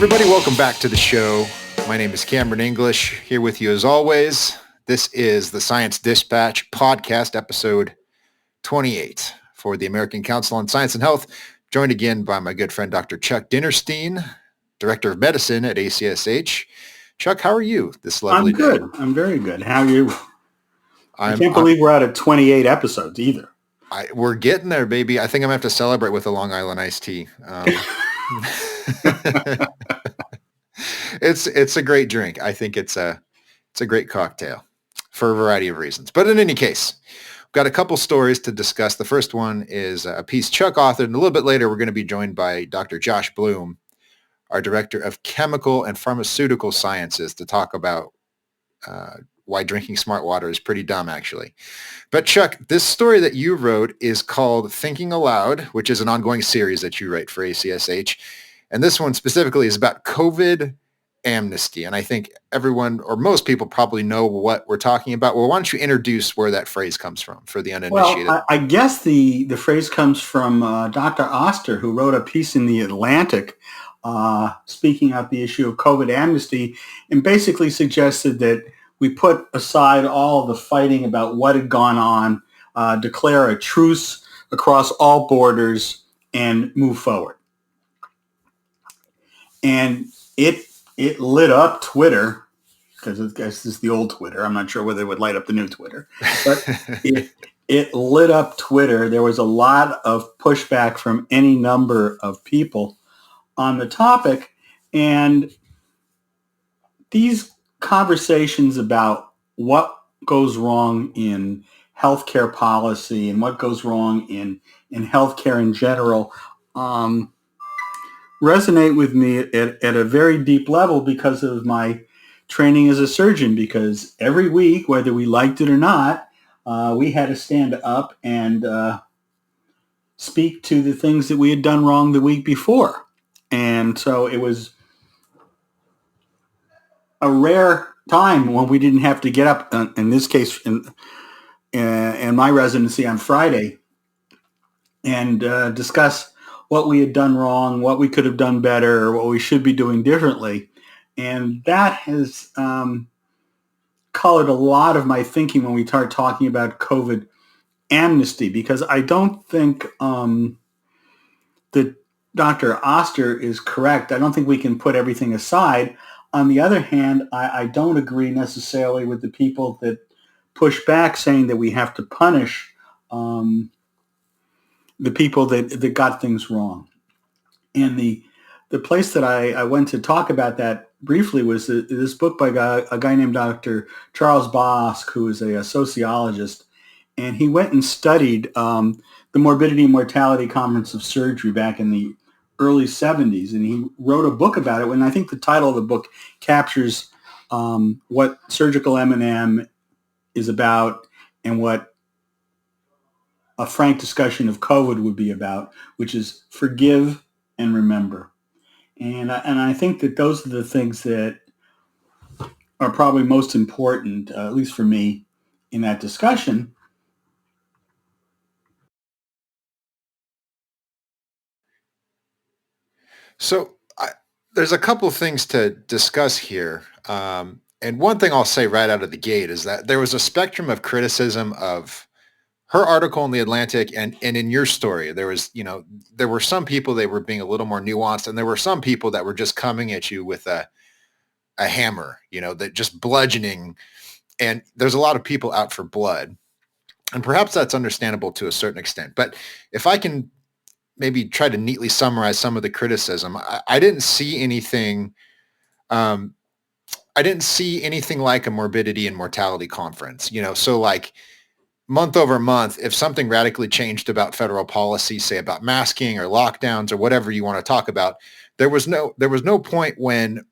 everybody. Welcome back to the show. My name is Cameron English, here with you as always. This is the Science Dispatch podcast, episode 28 for the American Council on Science and Health, joined again by my good friend, Dr. Chuck Dinerstein, Director of Medicine at ACSH. Chuck, how are you this lovely day? I'm good. I'm very good. How are you? I can't believe we're out of 28 episodes either. We're getting there, baby. I think I'm going to have to celebrate with a Long Island iced tea. It's a great drink. I think it's a great cocktail for a variety of reasons. But in any case, we've got a couple stories to discuss. The first one is a piece Chuck authored, and a little bit later we're going to be joined by Dr. Josh Bloom, our Director of Chemical and Pharmaceutical Sciences, to talk about why drinking smart water is pretty dumb, actually. But Chuck, this story that you wrote is called Thinking Aloud, which is an ongoing series that you write for ACSH. And this one specifically is about COVID amnesty. And I think everyone or most people probably know what we're talking about. Well, why don't you introduce where that phrase comes from for the uninitiated? Well, I guess the phrase comes from Dr. Oster, who wrote a piece in The Atlantic speaking out the issue of COVID amnesty, and basically suggested that we put aside all of the fighting about what had gone on, declare a truce across all borders, and move forward. And it lit up Twitter, because I guess this is the old Twitter. I'm not sure whether it would light up the new Twitter, but it lit up Twitter. There was a lot of pushback from any number of people on the topic, and these conversations about what goes wrong in healthcare policy and what goes wrong in healthcare in general resonate with me at a very deep level because of my training as a surgeon, because every week, whether we liked it or not, we had to stand up and speak to the things that we had done wrong the week before. And so it was a rare time when we didn't have to get up, in this case, in my residency on Friday, and discuss what we had done wrong, what we could have done better, or what we should be doing differently. And that has colored a lot of my thinking when we start talking about COVID amnesty, because I don't think that Dr. Oster is correct. I don't think we can put everything aside. On the other hand, I don't agree necessarily with the people that push back, saying that we have to punish the people that got things wrong. And the place that I went to talk about that briefly was this book by a guy named Dr. Charles Bosk, who is a sociologist. And he went and studied the Morbidity and Mortality Conference of Surgery back in the early 70s. And he wrote a book about it. And I think the title of the book captures what surgical M&M is about and what a frank discussion of COVID would be about, which is forgive and remember. And I think that those are the things that are probably most important, at least for me, in that discussion. So there's a couple of things to discuss here. And one thing I'll say right out of the gate is that there was a spectrum of criticism of her article in The Atlantic and in your story. There was, there were some people that were being a little more nuanced, and there were some people that were just coming at you with a hammer, that just bludgeoning. And there's a lot of people out for blood. And perhaps that's understandable to a certain extent. But if I can maybe try to neatly summarize some of the criticism, I didn't see anything. I didn't see anything like a morbidity and mortality conference, so like month over month, if something radically changed about federal policy, say about masking or lockdowns or whatever you want to talk about, there was no point when,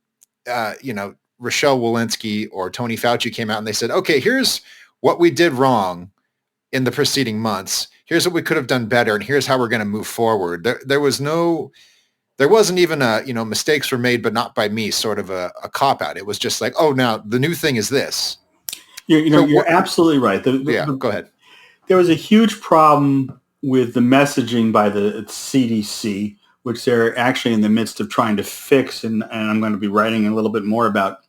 Rochelle Walensky or Tony Fauci came out and they said, okay, here's what we did wrong in the preceding months. Here's what we could have done better. And here's how we're going to move forward. There wasn't even mistakes were made, but not by me, sort of a cop out. It was just like, oh, now the new thing is this. You're absolutely right. Go ahead. There was a huge problem with the messaging by the CDC, which they're actually in the midst of trying to fix, and I'm going to be writing a little bit more about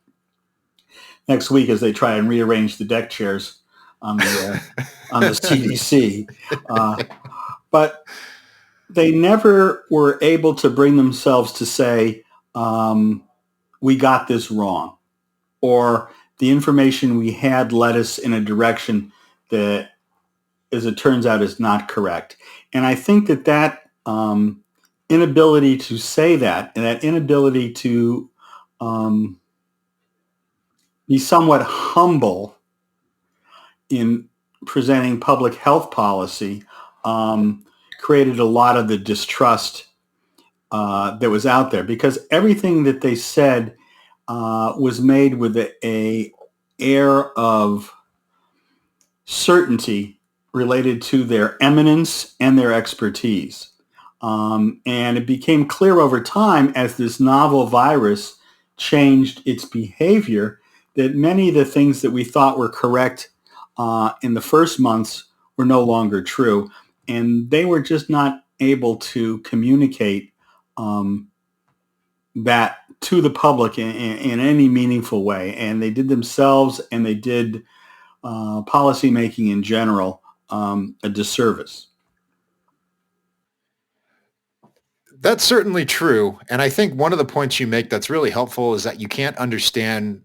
next week as they try and rearrange the deck chairs on the CDC. But they never were able to bring themselves to say, we got this wrong, or the information we had led us in a direction that, as it turns out, is not correct. And I think that inability to say that, and that inability to be somewhat humble in presenting public health policy created a lot of the distrust that was out there, because everything that they said was made with a air of certainty related to their eminence and their expertise. And it became clear over time, as this novel virus changed its behavior, that many of the things that we thought were correct in the first months were no longer true. And they were just not able to communicate that to the public in any meaningful way. And they did themselves, and they did policymaking in general a disservice. That's certainly true. And I think one of the points you make that's really helpful is that you can't understand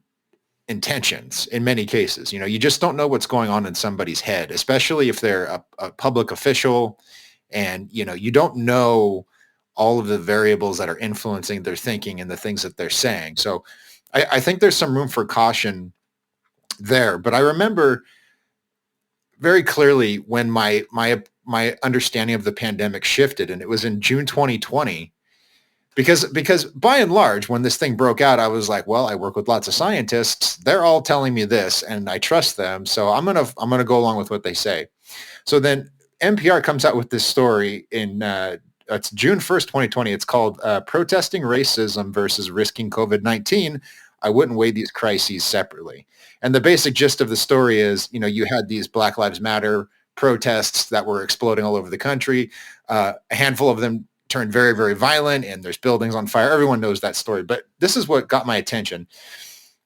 intentions in many cases. You just don't know what's going on in somebody's head, especially if they're a public official, and, you don't know all of the variables that are influencing their thinking and the things that they're saying. So I think there's some room for caution there. But I remember very clearly when my understanding of the pandemic shifted, and it was in June 2020, because by and large, when this thing broke out, I was like, well, I work with lots of scientists. They're all telling me this, and I trust them. So I'm gonna go along with what they say. So then NPR comes out with this story in it's June 1st, 2020. It's called "Protesting Racism versus Risking COVID-19. I wouldn't weigh these crises separately." And the basic gist of the story is, you had these Black Lives Matter protests that were exploding all over the country. A handful of them turned very, very violent, and there's buildings on fire. Everyone knows that story. But this is what got my attention.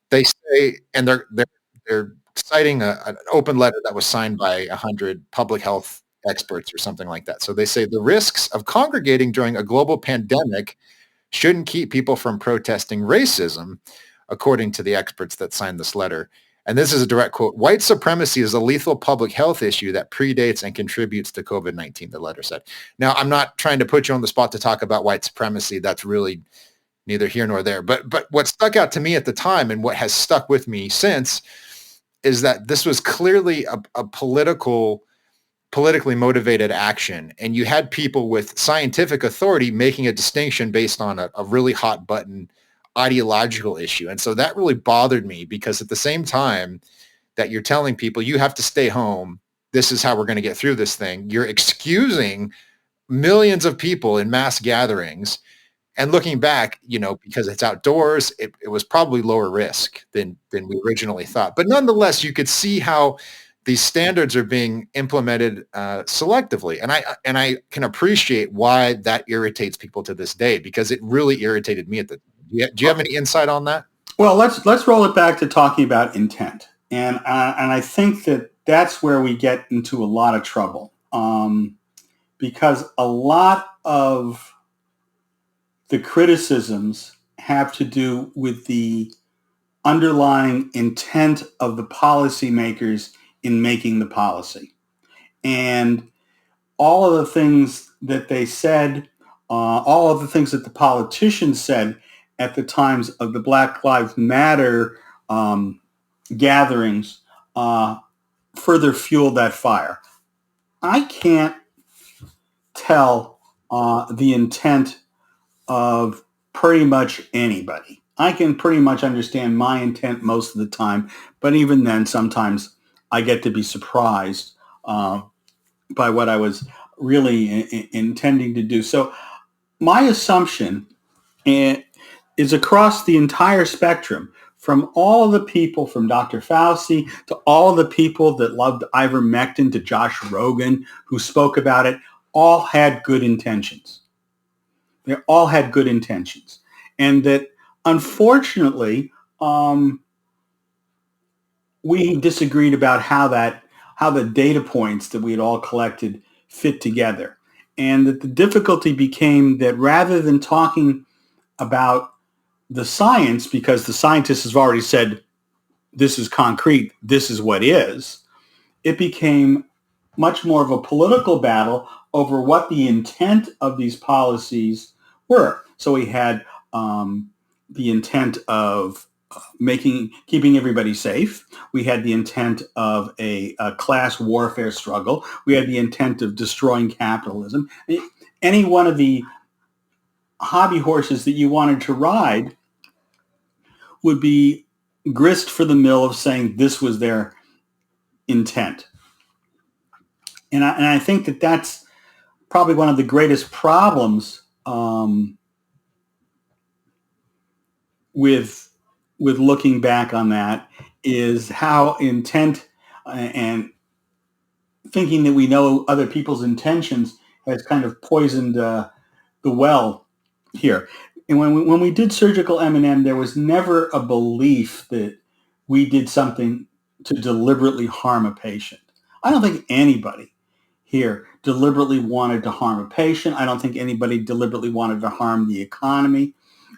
They say, and they're citing an open letter that was signed by 100 public health experts or something like that. So they say the risks of congregating during a global pandemic shouldn't keep people from protesting racism, according to the experts that signed this letter. And this is a direct quote: "White supremacy is a lethal public health issue that predates and contributes to COVID-19, the letter said. Now, I'm not trying to put you on the spot to talk about white supremacy. That's really neither here nor there. But what stuck out to me at the time, and what has stuck with me since, is that this was clearly a politically motivated action. And you had people with scientific authority making a distinction based on a really hot button ideological issue. And so that really bothered me, because at the same time that you're telling people you have to stay home, this is how we're going to get through this thing, you're excusing millions of people in mass gatherings. And looking back, because it's outdoors, it was probably lower risk than we originally thought. But nonetheless, you could see how these standards are being implemented selectively. And I can appreciate why that irritates people to this day, because it really irritated me at the time. Do you have any insight on that? Well, let's roll it back to talking about intent, and I think that's where we get into a lot of trouble, because a lot of the criticisms have to do with the underlying intent of the policymakers in making the policy, and all of the things that they said, all of the things that the politicians said at the times of the Black Lives Matter gatherings further fueled that fire. I can't tell the intent of pretty much anybody. I can pretty much understand my intent most of the time, but even then, sometimes I get to be surprised by what I was really intending to do. So my assumption is across the entire spectrum, from all the people, from Dr. Fauci to all the people that loved ivermectin to Josh Rogan, who spoke about it, all had good intentions. They all had good intentions. And that, unfortunately, we disagreed about how the data points that we had all collected fit together. And that the difficulty became that rather than talking about the science, because the scientists have already said, this is concrete, this is what is, it became much more of a political battle over what the intent of these policies were. So we had the intent of keeping everybody safe. We had the intent of a class warfare struggle. We had the intent of destroying capitalism. Any one of the hobby horses that you wanted to ride would be grist for the mill of saying this was their intent. And I think that that's probably one of the greatest problems with looking back on that, is how intent and thinking that we know other people's intentions has kind of poisoned the well here. And when we did surgical M&M, there was never a belief that we did something to deliberately harm a patient. I don't think anybody here deliberately wanted to harm a patient. I don't think anybody deliberately wanted to harm the economy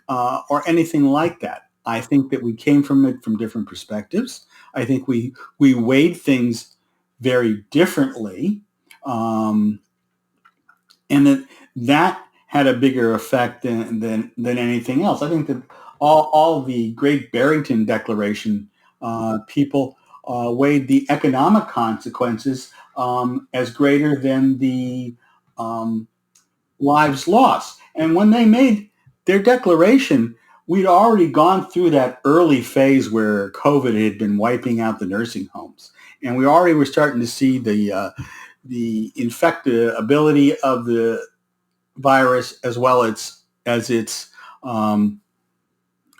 or anything like that. I think that we came from it from different perspectives. I think we weighed things very differently, and that had a bigger effect than anything else. I think that all the Great Barrington Declaration people weighed the economic consequences as greater than the lives lost. And when they made their declaration, we'd already gone through that early phase where COVID had been wiping out the nursing homes. And we already were starting to see the infectability of the virus as well as its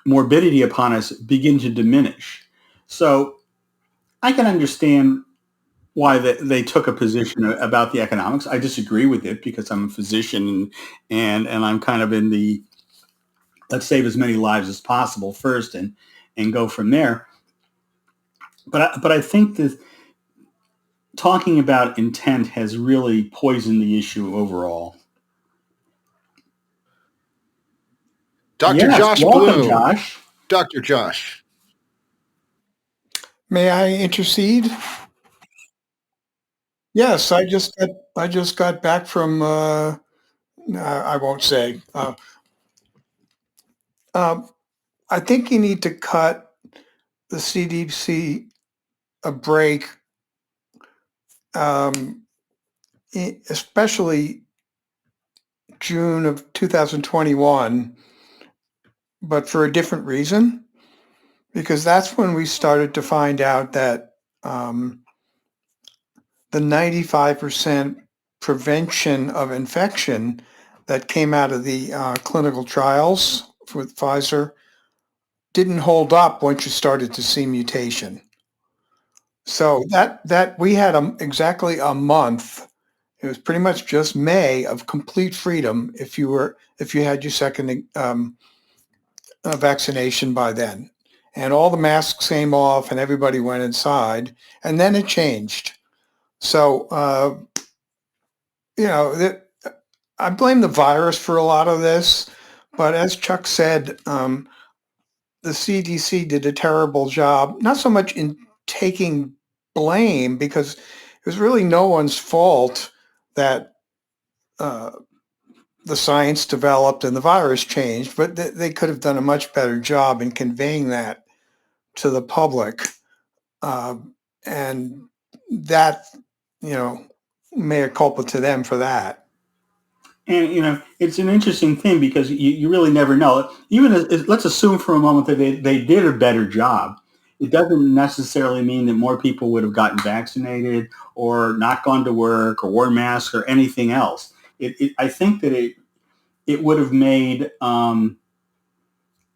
morbidity upon us begin to diminish. So I can understand why they took a position about the economics. I disagree with it because I'm a physician and I'm kind of in the let's save as many lives as possible first and go from there. But I think that talking about intent has really poisoned the issue overall. Dr. Yes, Josh welcome, Bloom. Josh. Dr. Josh. May I intercede? Yes, I just got back from I won't say. I think you need to cut the CDC a break, especially June of 2021, but for a different reason, because that's when we started to find out that the 95% prevention of infection that came out of the clinical trials with Pfizer didn't hold up once you started to see mutation. So that we had exactly a month. It was pretty much just May of complete freedom if you had your second vaccination by then, and all the masks came off and everybody went inside, and then it changed. So I blame the virus for a lot of this, but as Chuck said, the CDC did a terrible job, not so much in taking blame, because it was really no one's fault that the science developed and the virus changed, but they could have done a much better job in conveying that to the public. And that, mea culpa to them for that. And, it's an interesting thing because you really never know. Even let's assume for a moment that they did a better job. It doesn't necessarily mean that more people would have gotten vaccinated or not gone to work or worn masks or anything else. I think that it would have made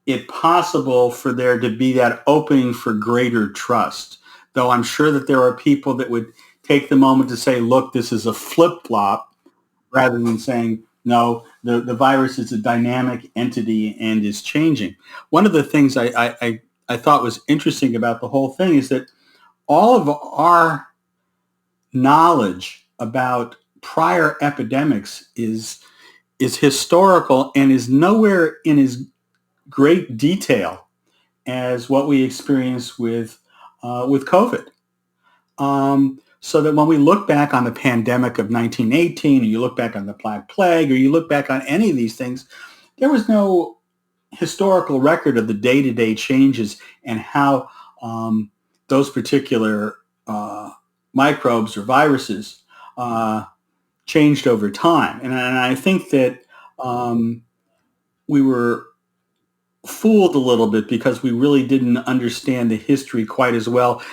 it possible for there to be that opening for greater trust. Though I'm sure that there are people that would take the moment to say, look, this is a flip-flop, rather than saying, No, the virus is a dynamic entity and is changing. One of the things I thought was interesting about the whole thing is that all of our knowledge about prior epidemics is historical and is nowhere in as great detail as what we experience with COVID. So that when we look back on the pandemic of 1918, or you look back on the Black Plague, or you look back on any of these things, there was no historical record of the day-to-day changes and how those particular microbes or viruses changed over time. And I think that we were fooled a little bit because we really didn't understand the history quite as well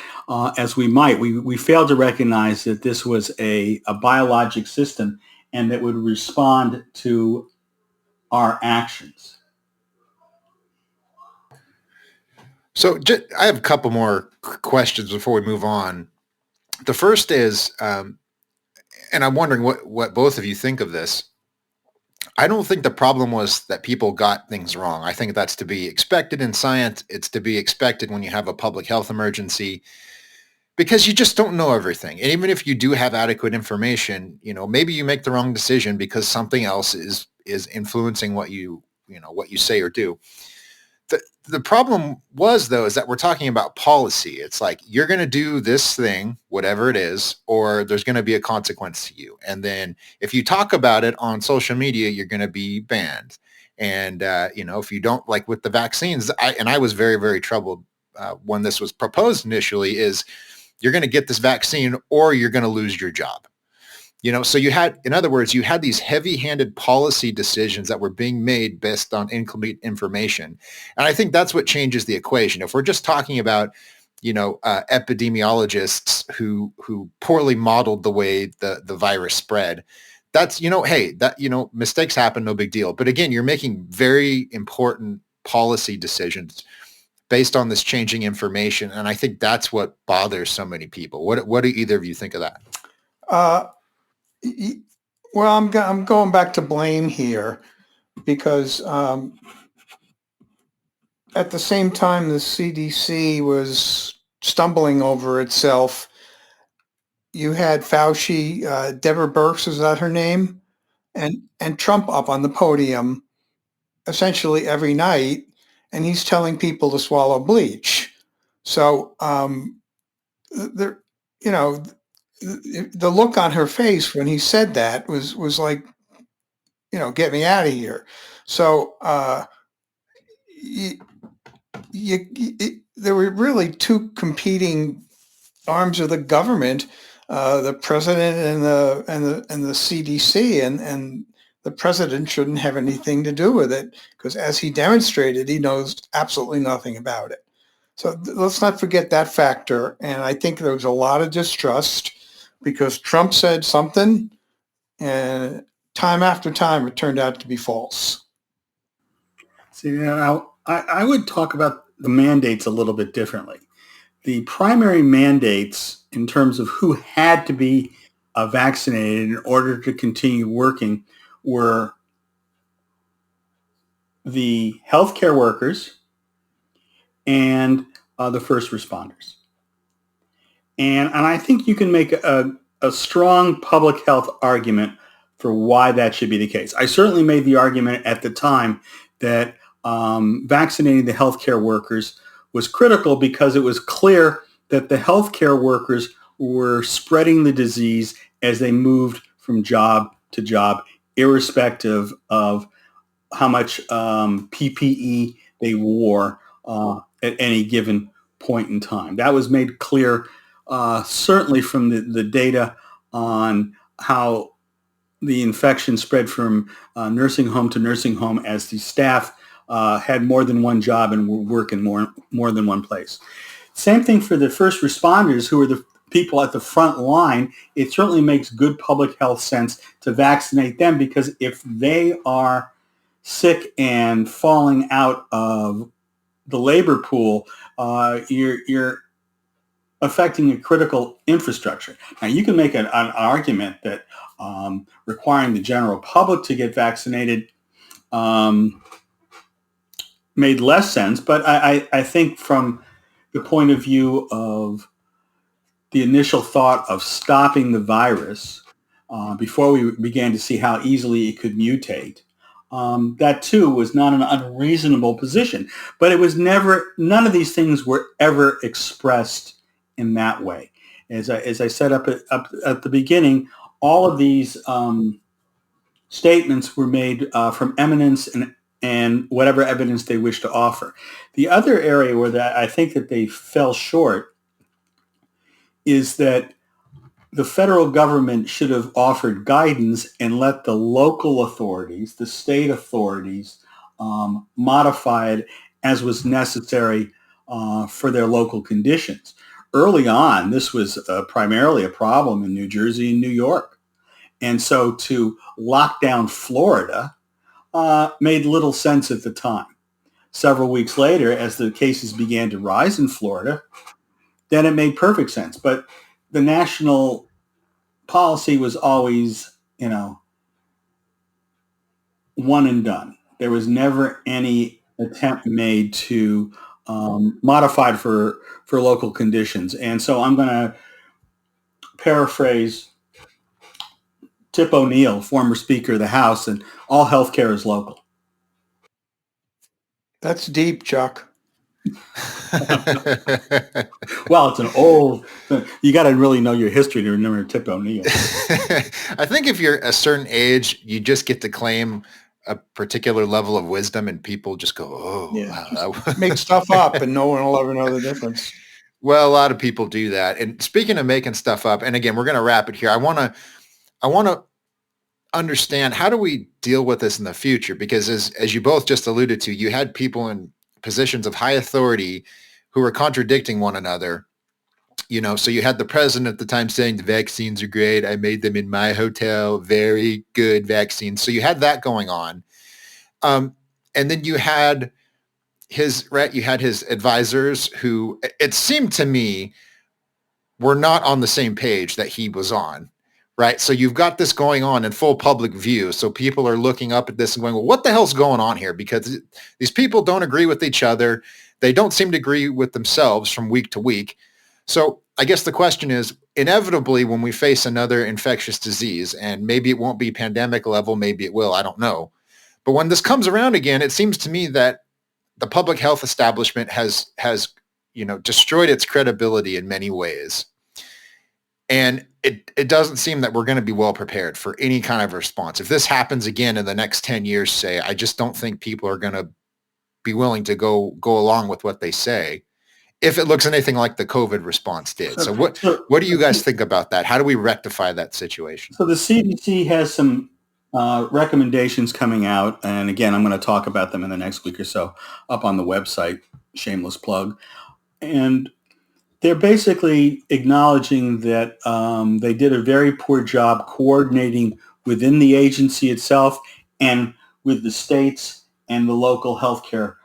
as we might. We failed to recognize that this was a biologic system and that would respond to our actions. So I have a couple more questions before we move on. The first is, and I'm wondering what both of you think of this. I don't think the problem was that people got things wrong. I think that's to be expected in science. It's to be expected when you have a public health emergency, because you just don't know everything. And even if you do have adequate information, maybe you make the wrong decision because something else is influencing what you say or do. The problem was, though, is that we're talking about policy. It's like, you're going to do this thing, whatever it is, or there's going to be a consequence to you. And then if you talk about it on social media, you're going to be banned. And, if you don't, like with the vaccines, I was very, very troubled when this was proposed initially, is you're going to get this vaccine or you're going to lose your job. So in other words, you had these heavy-handed policy decisions that were being made based on incomplete information. And I think that's what changes the equation. If we're just talking about, epidemiologists who poorly modeled the way the virus spread, that's, hey, mistakes happen, no big deal. But again, you're making very important policy decisions based on this changing information. And I think that's what bothers so many people. What do either of you think of that? Well, I'm going back to blame here because at the same time the CDC was stumbling over itself, you had Fauci, Deborah Birx, is that her name? And Trump up on the podium essentially every night, and he's telling people to swallow bleach. So there, the look on her face when he said that was like, get me out of here. So there were really two competing arms of the government, the president and the CDC, and the president shouldn't have anything to do with it because, as he demonstrated, he knows absolutely nothing about it. So let's not forget that factor. And I think there was a lot of distrust because Trump said something, and time after time, it turned out to be false. See, I would talk about the mandates a little bit differently. The primary mandates in terms of who had to be vaccinated in order to continue working were the healthcare workers and the first responders. And I think you can make a strong public health argument for why that should be the case. I certainly made the argument at the time that vaccinating the healthcare workers was critical because it was clear that the healthcare workers were spreading the disease as they moved from job to job, irrespective of how much PPE they wore at any given point in time. That was made clear certainly from the data on how the infection spread from nursing home to nursing home as the staff had more than one job and were working more than one place. Same thing for the first responders, who are the people at the front line. It certainly makes good public health sense to vaccinate them, because if they are sick and falling out of the labor pool, you're affecting a critical infrastructure. Now, you can make an argument that requiring the general public to get vaccinated made less sense, but I think from the point of view of the initial thought of stopping the virus before we began to see how easily it could mutate, that too was not an unreasonable position. But it was never, none of these things were ever expressed in that way. As I said up at the beginning, all of these statements were made from eminence and whatever evidence they wish to offer. The other area where I think that they fell short is that the federal government should have offered guidance and let the local authorities, the state authorities, modify it as was necessary for their local conditions. Early on, this was primarily a problem in New Jersey and New York. And so to lock down Florida made little sense at the time. Several weeks later, as the cases began to rise in Florida, then it made perfect sense. But the national policy was always, one and done. There was never any attempt made to modify it for local conditions. And so I'm going to paraphrase Tip O'Neill, former Speaker of the House, and all healthcare is local. That's deep, Chuck. Well, it's an old, you got to really know your history to remember Tip O'Neill. I think if you're a certain age, you just get to claim a particular level of wisdom and people just go, oh, Yeah. wow. Make stuff up and no one will ever know the difference. Well, a lot of people do that. And speaking of making stuff up, and again, we're going to wrap it here. I want to understand, how do we deal with this in the future? Because as you both just alluded to, you had people in positions of high authority who were contradicting one another. So you had the president at the time saying the vaccines are great. I made them in my hotel. Very good vaccines. So you had that going on. And then you had his advisors who, it seemed to me, were not on the same page that he was on. Right. So you've got this going on in full public view. So people are looking up at this and going, well, what the hell's going on here? Because these people don't agree with each other. They don't seem to agree with themselves from week to week. So I guess the question is, inevitably, when we face another infectious disease, and maybe it won't be pandemic level, maybe it will, I don't know. But when this comes around again, it seems to me that the public health establishment has destroyed its credibility in many ways. And it doesn't seem that we're going to be well prepared for any kind of response. If this happens again in the next 10 years, say, I just don't think people are going to be willing to go along with what they say if it looks anything like the COVID response did. So what do you guys think about that? How do we rectify that situation? So the CDC has some recommendations coming out. And again, I'm going to talk about them in the next week or so up on the website, shameless plug. And they're basically acknowledging that they did a very poor job coordinating within the agency itself and with the states and the local healthcare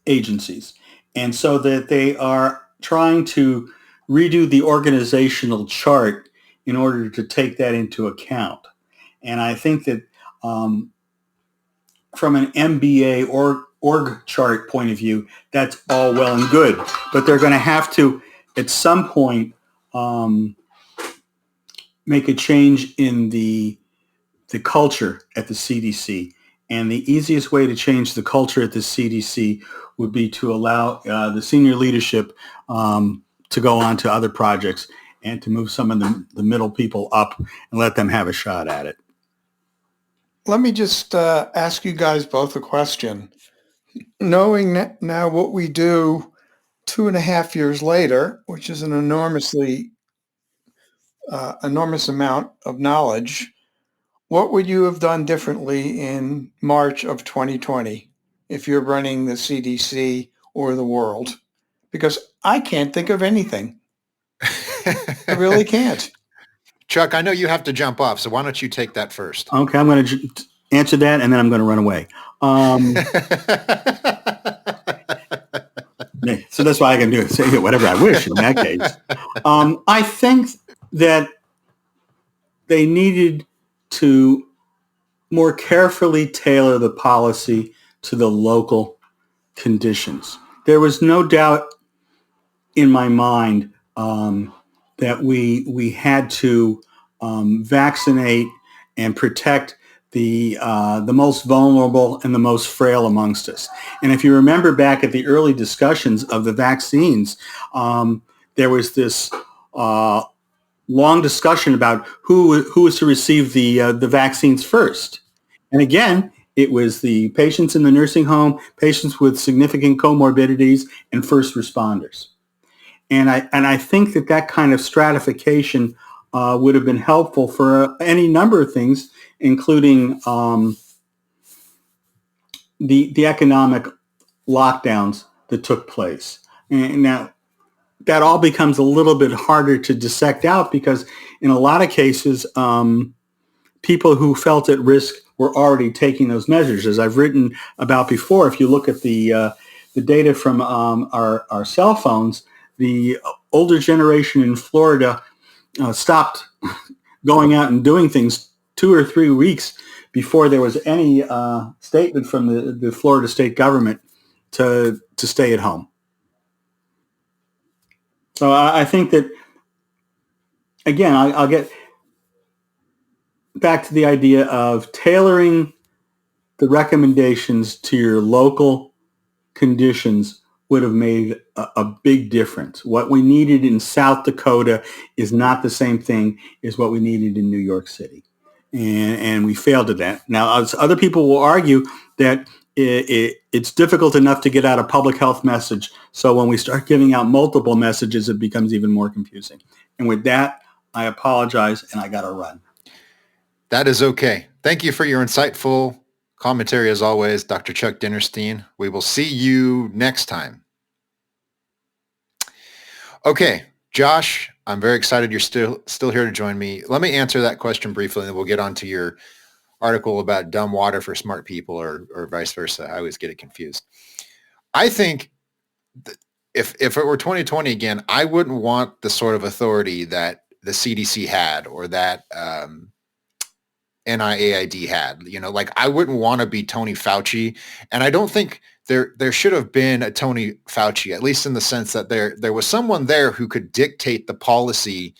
agencies. And so that they are trying to redo the organizational chart in order to take that into account. And I think that from an MBA org chart point of view, that's all well and good. But they're going to have to, at some point, make a change in the culture at the CDC. And the easiest way to change the culture at the CDC would be to allow the senior leadership to go on to other projects and to move some of the middle people up and let them have a shot at it. Let me just ask you guys both a question. Knowing now what we do 2.5 years later, which is an enormous amount of knowledge, what would you have done differently in March of 2020 if you're running the CDC or the world? Because I can't think of anything. I really can't. Chuck, I know you have to jump off, so why don't you take that first? Okay, I'm going to answer that, and then I'm going to run away. So that's why I can say whatever I wish in that case. I think that they needed to more carefully tailor the policy to the local conditions. There was no doubt in my mind that we had to vaccinate and protect the most vulnerable and the most frail amongst us. And if you remember back at the early discussions of the vaccines, there was this long discussion about who was to receive the vaccines first. And again, it was the patients in the nursing home, patients with significant comorbidities, and first responders. And I think that kind of stratification would have been helpful for any number of things, including the economic lockdowns that took place. And now that all becomes a little bit harder to dissect out because in a lot of cases, people who felt at risk were already taking those measures. As I've written about before, if you look at the data from our cell phones, the older generation in Florida stopped going out and doing things 2 or 3 weeks before there was any statement from the Florida state government to stay at home. So I think that, again, I'll get back to the idea of tailoring the recommendations to your local conditions would have made a big difference. What we needed in South Dakota is not the same thing as what we needed in New York City. And we failed at that. Now, other people will argue that it's difficult enough to get out a public health message. So when we start giving out multiple messages, it becomes even more confusing. And with that, I apologize and I got to run. That is okay. Thank you for your insightful commentary as always, Dr. Chuck Dinerstein. We will see you next time. Okay, Josh, I'm very excited you're still here to join me. Let me answer that question briefly, and then we'll get on to your article about dumb water for smart people or vice versa. I always get it confused. I think if it were 2020 again, I wouldn't want the sort of authority that the CDC had or that NIAID had. You know, like I wouldn't want to be Tony Fauci, and I don't think there should have been a Tony Fauci, at least in the sense that there was someone there who could dictate the policy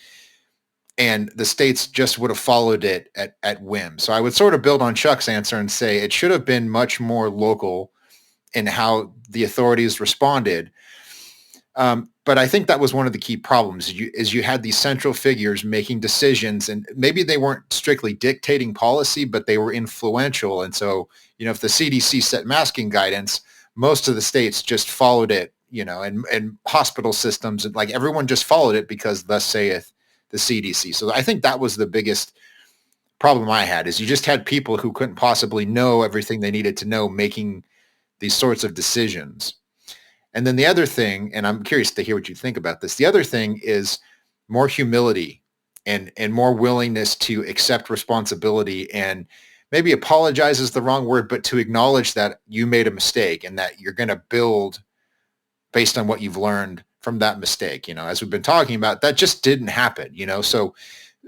and the states just would have followed it at whim. So I would sort of build on Chuck's answer and say it should have been much more local in how the authorities responded. But I think that was one of the key problems is you had these central figures making decisions, and maybe they weren't strictly dictating policy, but they were influential. And so, you know, if the CDC set masking guidance, most of the states just followed it, you know, and hospital systems, and like everyone just followed it because thus saith the CDC. So I think that was the biggest problem I had is you just had people who couldn't possibly know everything they needed to know making these sorts of decisions. And then the other thing, and I'm curious to hear what you think about this, the other thing is more humility and more willingness to accept responsibility and maybe apologize is the wrong word, but to acknowledge that you made a mistake and that you're going to build based on what you've learned from that mistake. You know, as we've been talking about, that just didn't happen, you know, so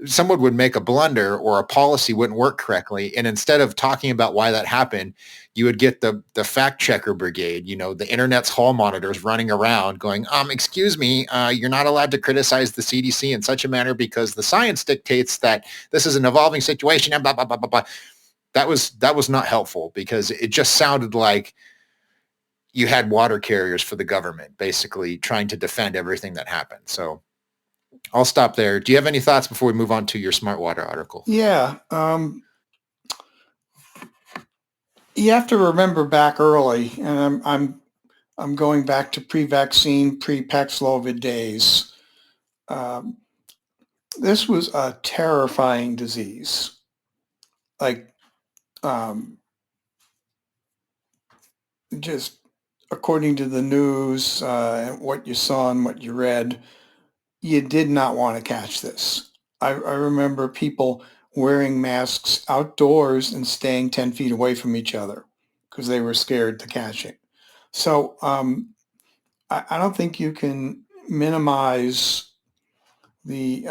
someone would make a blunder or a policy wouldn't work correctly. And instead of talking about why that happened, you would get the fact checker brigade, you know, the internet's hall monitors running around going, excuse me, you're not allowed to criticize the CDC in such a manner because the science dictates that this is an evolving situation and blah, blah, blah, blah, blah. That was not helpful because it just sounded like you had water carriers for the government, basically trying to defend everything that happened. So I'll stop there. Do you have any thoughts before we move on to your smart water article? Yeah. You have to remember back early, and I'm going back to pre-vaccine, pre-Paxlovid days. This was a terrifying disease. Like, just according to the news, and what you saw and what you read, you did not want to catch this. I remember people wearing masks outdoors and staying 10 feet away from each other because they were scared to catch it. So I don't think you can minimize the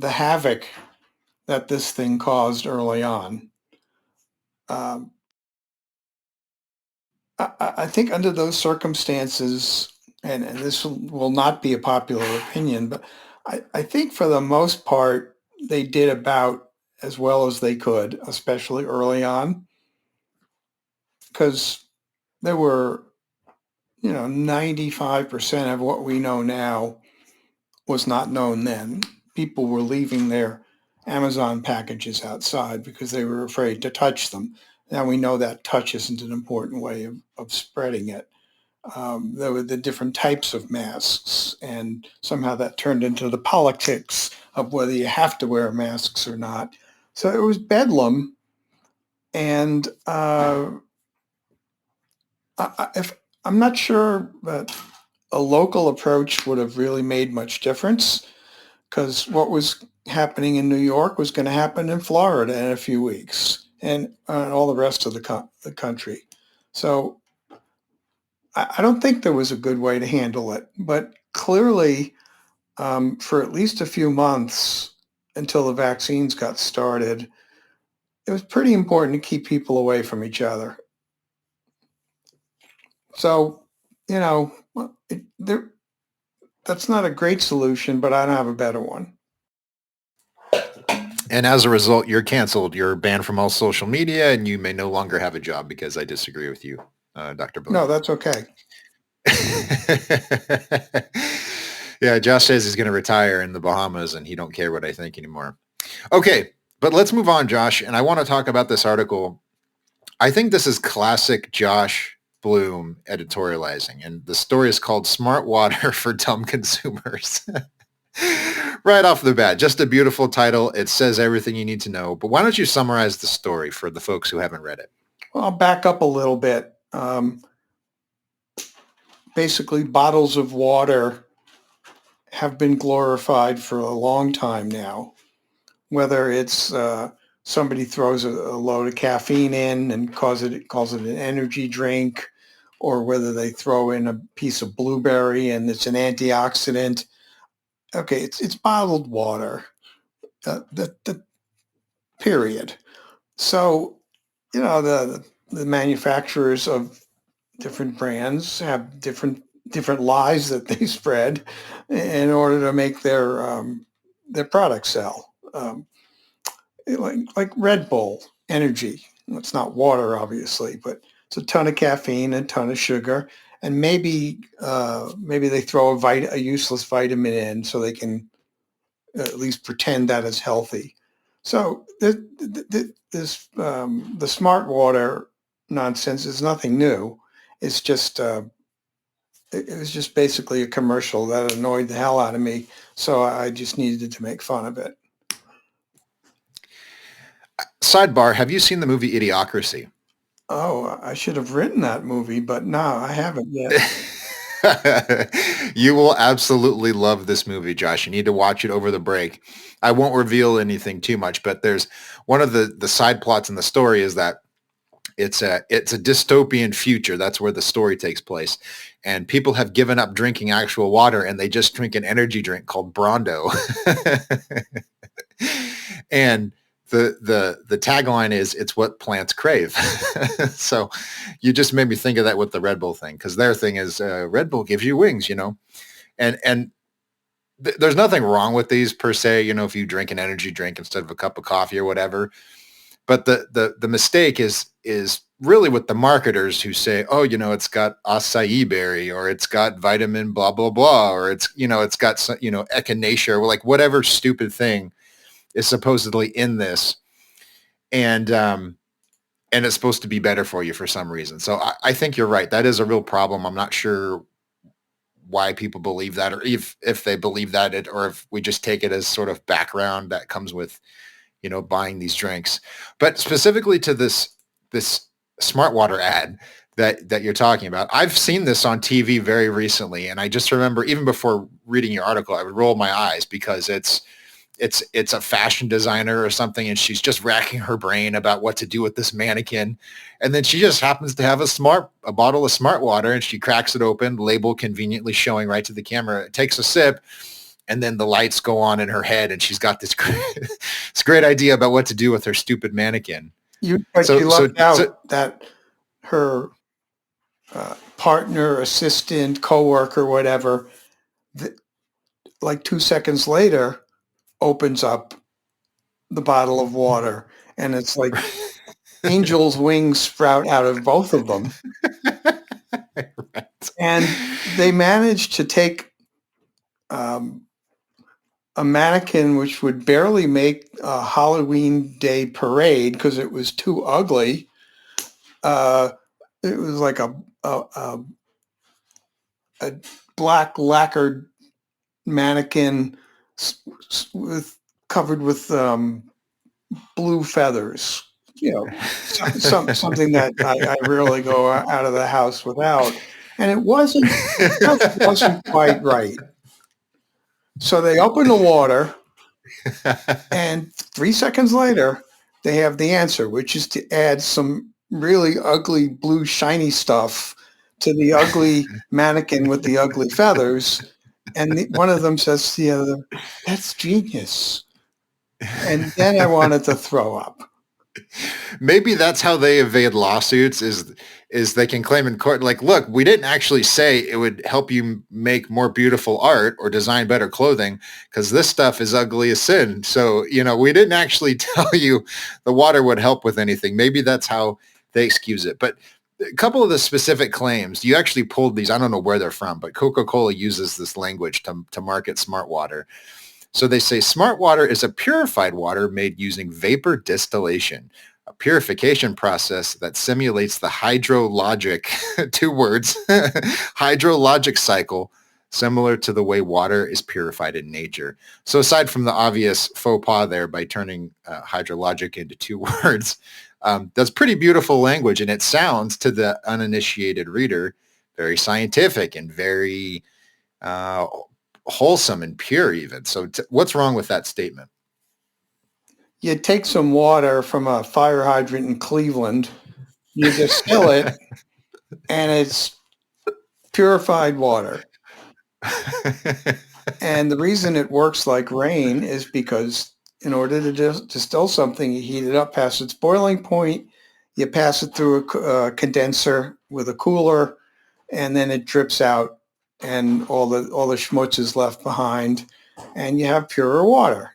havoc that this thing caused early on. Um, I think under those circumstances, and this will not be a popular opinion, but I think for the most part, they did about as well as they could, especially early on, because there were, 95% of what we know now was not known then. People were leaving their Amazon packages outside because they were afraid to touch them. Now we know that touch isn't an important way of spreading it. There were the different types of masks, and somehow that turned into the politics of whether you have to wear masks or not. So it was bedlam, and if I'm not sure that a local approach would have really made much difference, because what was happening in New York was going to happen in Florida in a few weeks, and all the rest of the country. So I don't think there was a good way to handle it, but clearly, for at least a few months until the vaccines got started, it was pretty important to keep people away from each other. So, that's not a great solution, but I don't have a better one. And as a result, you're canceled. You're banned from all social media, and you may no longer have a job because I disagree with you, Dr. Boone. No, that's okay. Yeah, Josh says he's going to retire in the Bahamas, and he don't care what I think anymore. Okay, but let's move on, Josh. And I want to talk about this article. I think this is classic Josh Bloom editorializing, and the story is called "Smart Water for Dumb Consumers." Right off the bat, just a beautiful title. It says everything you need to know. But why don't you summarize the story for the folks who haven't read it? Well, I'll back up a little bit. Basically, bottles of water have been glorified for a long time now. Whether it's somebody throws a load of caffeine in and calls it an energy drink, or whether they throw in a piece of blueberry and it's an antioxidant. Okay, it's bottled water. The period. So, the manufacturers of different brands have different lies that they spread in order to make their products sell. Like Red Bull energy. It's not water, obviously, but it's a ton of caffeine, a ton of sugar, and maybe they throw a useless vitamin in so they can at least pretend that it's healthy. So the smart water nonsense is nothing new. It's just it was just basically a commercial that annoyed the hell out of me. So I just needed to make fun of it. Sidebar, have you seen the movie Idiocracy? Oh, I should have written that movie, but no, I haven't yet. You will absolutely love this movie, Josh. You need to watch it over the break. I won't reveal anything too much, but there's one of the side plots in the story is that it's a dystopian future. That's where the story takes place. And people have given up drinking actual water and they just drink an energy drink called Brondo. And the tagline is, it's what plants crave. So you just made me think of that with the Red Bull thing, because their thing is Red Bull gives you wings, and there's nothing wrong with these per se, if you drink an energy drink instead of a cup of coffee or whatever. But the mistake is really with the marketers who say, oh, it's got acai berry, or it's got vitamin blah, blah, blah, or it's got, echinacea, or like whatever stupid thing is supposedly in this. And it's supposed to be better for you for some reason. So I think you're right. That is a real problem. I'm not sure why people believe that, or if they believe that, or if we just take it as sort of background that comes with, buying these drinks. But specifically to this smart water ad that you're talking about, I've seen this on TV very recently. And I just remember, even before reading your article, I would roll my eyes because it's it's a fashion designer or something, and she's just racking her brain about what to do with this mannequin. And then she just happens to have a bottle of smart water, and she cracks it open, label conveniently showing right to the camera, takes a sip, and then the lights go on in her head, and she's got this great idea about what to do with her stupid mannequin. But you left out that her partner, assistant, coworker, whatever, like 2 seconds later, opens up the bottle of water, and it's like angel's wings sprout out of both of them. Right. And they managed to take a mannequin which would barely make a Halloween Day parade because it was too ugly. It was like a black lacquered mannequin covered with blue feathers. Something that I rarely go out of the house without. And it wasn't quite right. So they open the water, and 3 seconds later, they have the answer, which is to add some really ugly blue shiny stuff to the ugly mannequin with the ugly feathers. And one of them says to the other, "That's genius." And then I wanted to throw up. Maybe that's how they evade lawsuits is they can claim in court, like, look, we didn't actually say it would help you make more beautiful art or design better clothing because this stuff is ugly as sin. So, we didn't actually tell you the water would help with anything. Maybe that's how they excuse it. But a couple of the specific claims, you actually pulled these, I don't know where they're from, but Coca-Cola uses this language to market smart water. So they say smart water is a purified water made using vapor distillation, a purification process that simulates the hydrologic, 2 words, hydrologic cycle, similar to the way water is purified in nature. So aside from the obvious faux pas there by turning hydrologic into 2 words, that's pretty beautiful language. And it sounds to the uninitiated reader very scientific and very wholesome and pure even. So what's wrong with that statement? You take some water from a fire hydrant in Cleveland, you distill it, and it's purified water. And the reason it works like rain is because in order to distill something, you heat it up past its boiling point, you pass it through a condenser with a cooler, and then it drips out, and all the schmutz is left behind, and you have purer water.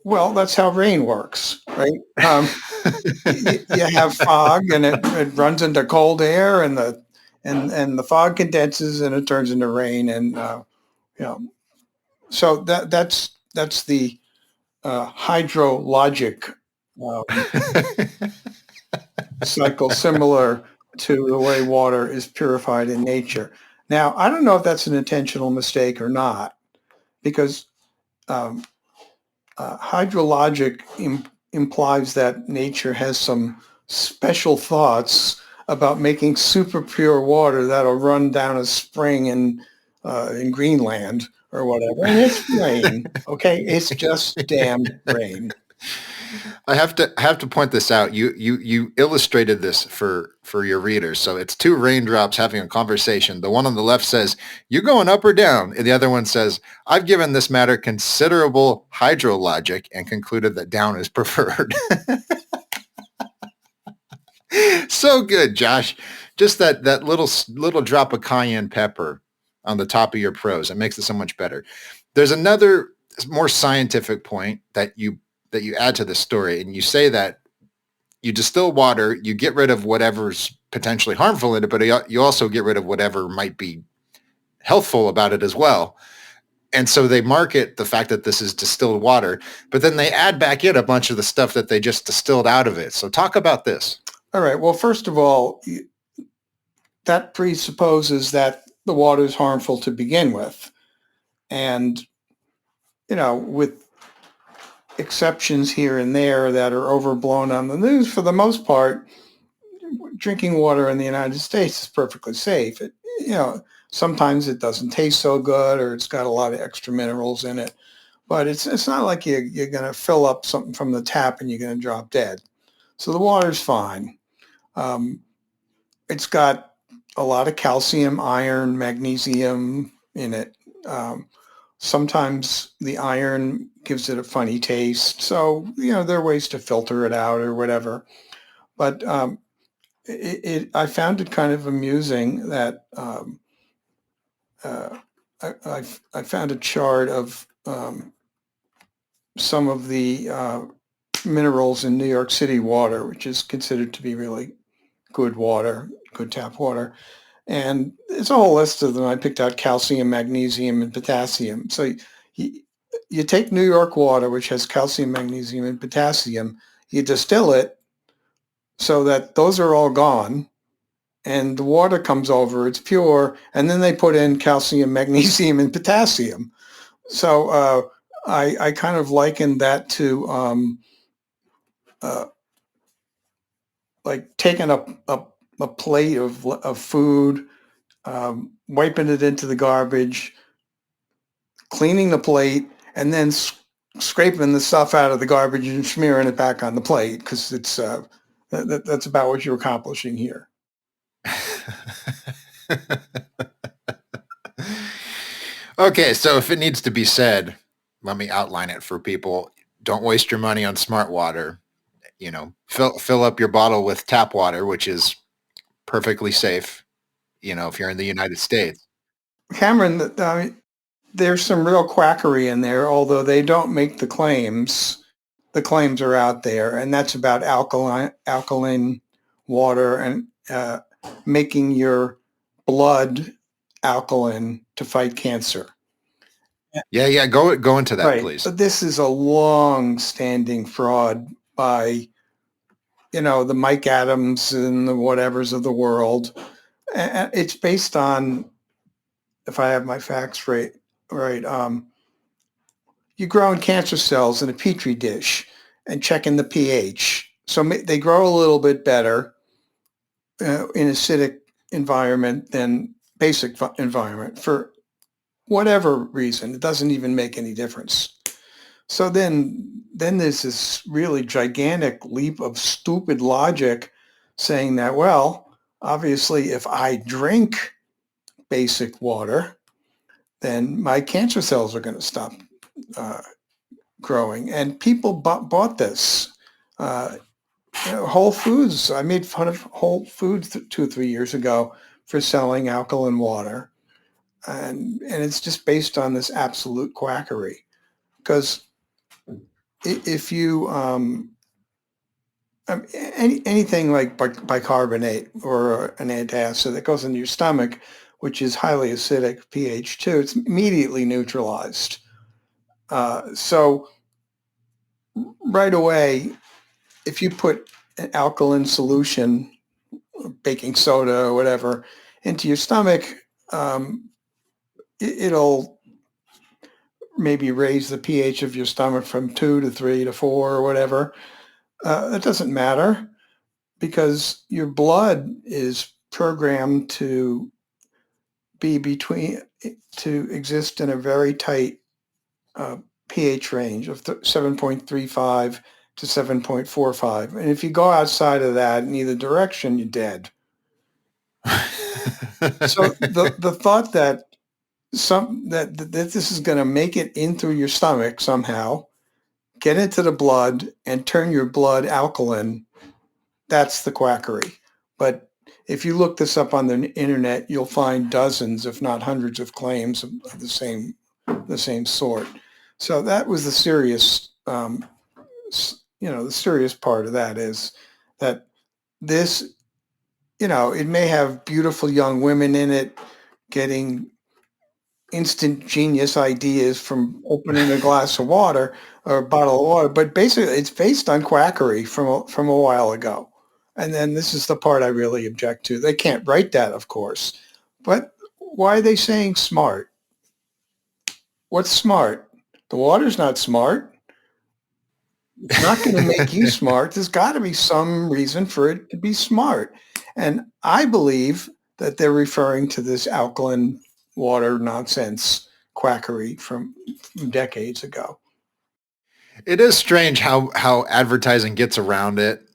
Well, that's how rain works, right? You have fog, and it runs into cold air, and the fog condenses, and it turns into rain, and so that's the hydrologic cycle, similar to the way water is purified in nature. Now, I don't know if that's an intentional mistake or not, because hydrologic implies that nature has some special thoughts about making super pure water that'll run down a spring in Greenland or whatever. And it's rain, okay? It's just damn rain. I have to point this out. You illustrated this for your readers. So it's 2 raindrops having a conversation. The one on the left says, "You going up or down?" And the other one says, "I've given this matter considerable hydrologic and concluded that down is preferred." So good, Josh. Just that little drop of cayenne pepper on the top of your prose. It makes it so much better. There's another more scientific point that you add to the story, and you say that you distill water, you get rid of whatever's potentially harmful in it, but you also get rid of whatever might be healthful about it as well. And so they market the fact that this is distilled water, but then they add back in a bunch of the stuff that they just distilled out of it. So talk about this. All right. Well, first of all, that presupposes that the water is harmful to begin with. And, with exceptions here and there that are overblown on the news, for the most part, drinking water in the United States is perfectly safe. sometimes it doesn't taste so good, or it's got a lot of extra minerals in it. But it's not like you're going to fill up something from the tap and you're going to drop dead. So the water's fine. It's got a lot of calcium, iron, magnesium in it. Sometimes the iron gives it a funny taste. So, there are ways to filter it out or whatever. But I found it kind of amusing that I found a chart of some of the minerals in New York City water, which is considered to be really good water, good tap water. And it's a whole list of them. I picked out calcium, magnesium, and potassium. So you take New York water, which has calcium, magnesium, and potassium, you distill it so that those are all gone, and the water comes over, it's pure, and then they put in calcium, magnesium, and potassium. So I kind of likened that to like taking a plate of food, wiping it into the garbage, cleaning the plate, and then scraping the stuff out of the garbage and smearing it back on the plate, because it's that's about what you're accomplishing here. Okay, so if it needs to be said, let me outline it for people. Don't waste your money on smart water. Fill up your bottle with tap water, which is perfectly safe, if you're in the United States. Cameron, there's some real quackery in there, although they don't make the claims. The claims are out there, and that's about alkaline water and making your blood alkaline to fight cancer. Yeah. Go into that, right. Please. But this is a long-standing fraud by, the Mike Adams and the whatevers of the world. And it's based on, if I have my facts right, you're growing cancer cells in a petri dish and checking the pH. So they grow a little bit better in acidic environment than basic environment for whatever reason. It doesn't even make any difference. So then there's this really gigantic leap of stupid logic saying that, well, obviously if I drink basic water, then my cancer cells are going to stop growing. And people bought this. Whole Foods, I made fun of Whole Foods 2 or 3 years ago for selling alkaline water. And it's just based on this absolute quackery. Because if you, anything like bicarbonate or an antacid that goes into your stomach, which is highly acidic, pH 2, it's immediately neutralized. So right away, if you put an alkaline solution, baking soda or whatever, into your stomach, it'll maybe raise the pH of your stomach from 2 to 3 to 4 or whatever. It doesn't matter, because your blood is programmed to exist in a very tight pH range of 7.35 to 7.45. And if you go outside of that in either direction, you're dead. So the thought that that this is going to make it in through your stomach somehow, get into the blood and turn your blood alkaline, that's the quackery. But if you look this up on the internet, you'll find dozens, if not hundreds, of claims of the same sort. So that was the serious, the serious part of that is that this, it may have beautiful young women in it getting instant genius ideas from opening a glass of water or a bottle of water, but basically it's based on quackery from a while ago. And then this is the part I really object to. They can't write that, of course, but why are they saying smart? What's smart? The water's not smart. It's not going to make you smart. There's got to be some reason for it to be smart. And I believe that they're referring to this alkaline water nonsense quackery from decades ago. It is strange how advertising gets around it,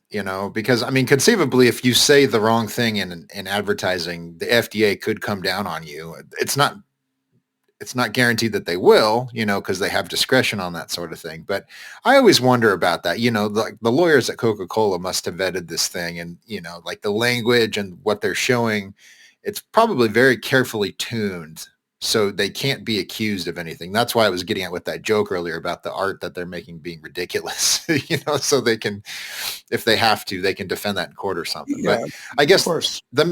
because I mean, conceivably, if you say the wrong thing in advertising, the FDA could come down on you. It's not guaranteed that they will, because they have discretion on that sort of thing. But I always wonder about that. The lawyers at Coca-Cola must have vetted this thing, and like the language and what they're showing, it's probably very carefully tuned so they can't be accused of anything. That's why I was getting at with that joke earlier about the art that they're making being ridiculous, so they can, if they have to, they can defend that in court or something. Yeah, but I guess of course. the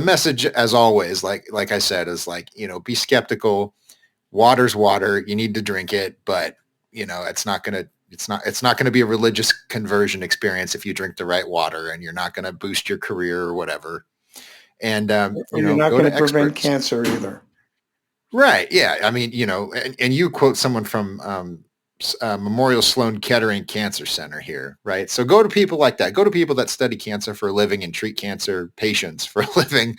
message, as always, like I said, is be skeptical. Water's water. You need to drink it, but it's not going to be a religious conversion experience if you drink the right water, and you're not going to boost your career or whatever. And you're not going to prevent cancer either. Right. Yeah. I mean, and you quote someone from Memorial Sloan Kettering Cancer Center here, right? So go to people like that. Go to people that study cancer for a living and treat cancer patients for a living.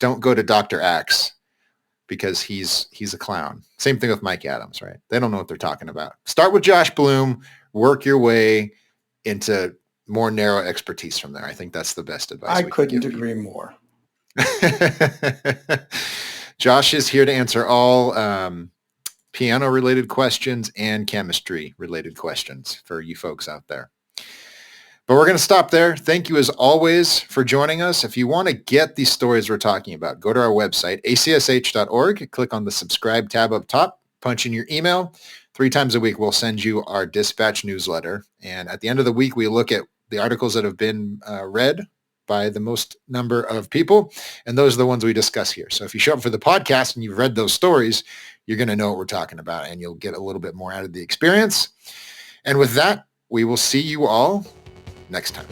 Don't go to Dr. Axe because he's a clown. Same thing with Mike Adams, right? They don't know what they're talking about. Start with Josh Bloom, work your way into more narrow expertise from there. I think that's the best advice. I couldn't agree more. Josh is here to answer all piano-related questions and chemistry-related questions for you folks out there. But we're going to stop there. Thank you, as always, for joining us. If you want to get these stories we're talking about, go to our website, acsh.org. Click on the subscribe tab up top. Punch in your email. 3 times a week, we'll send you our dispatch newsletter. And at the end of the week, we look at the articles that have been read by the most number of people. And those are the ones we discuss here. So if you show up for the podcast and you've read those stories, you're going to know what we're talking about, and you'll get a little bit more out of the experience. And with that, we will see you all next time.